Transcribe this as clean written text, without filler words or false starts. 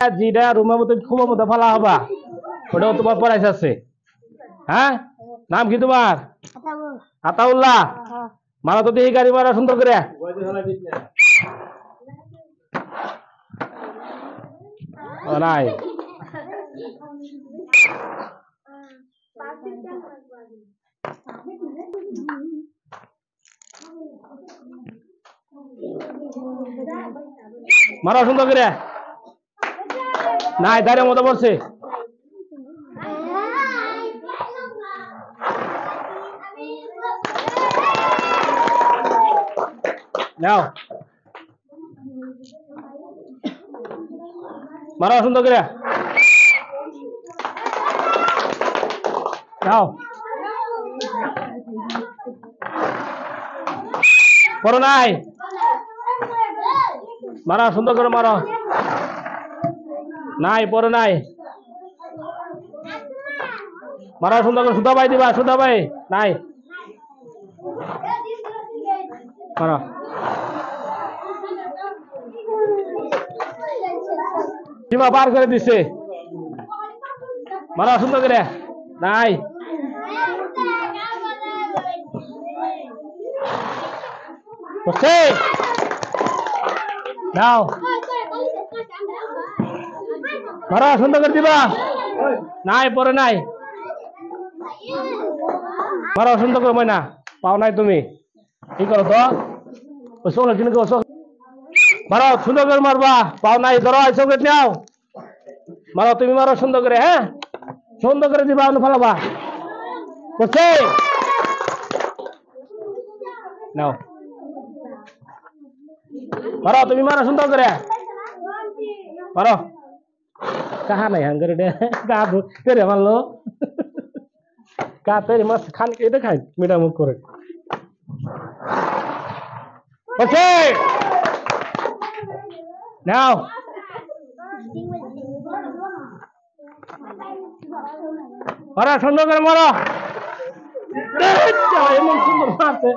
যেটা রুমের মধ্যে খুব মতো ফালা হবা ওটাও তোমার পড়াইশ আছে। হ্যাঁ, নাম কি তোমার? আতাউল্লাহ। মারা তো দেখি গাড়ি মারা সুন্দর করে। নাই মারা সুন্দর করে। নাই দাঁড়িয়ে মতো পড়ছে। নাও মারা সুন্দর করে। নাও পড়ো নাই মারা সুন্দর করে মারো। নাই পড়ো নাই মারা সুন্দর করে। সুধা ভাই দিবা, সুধা ভাই নাই মারো। সীমা পার করে দিছে। মারা সুন্দর করে। নাই নাও মারা সুন্দর করে দিবা। নাই পরে নাই মারা সুন্দর করে। ময়না পাও নাই তুমি কি করো তো চলো কিনে মারো সুন্দর করে মারবা। পাও নাই ধরো চোখে নাও মারো তুমি মারো সুন্দর করে। হ্যাঁ সুন্দর করে দিবা ফালাবা বুঝছে। নাও মারো তুমি মারো সুন্দর করে মারো। কাহা নাই হাঙ্গারে দে গা করে মারলো কা তেরি মাছ খান এটা খাই মিঠা মুখ করে। ওকে নাও মারো সুন্দর করে মারো। এমন সুন্দর মারছে।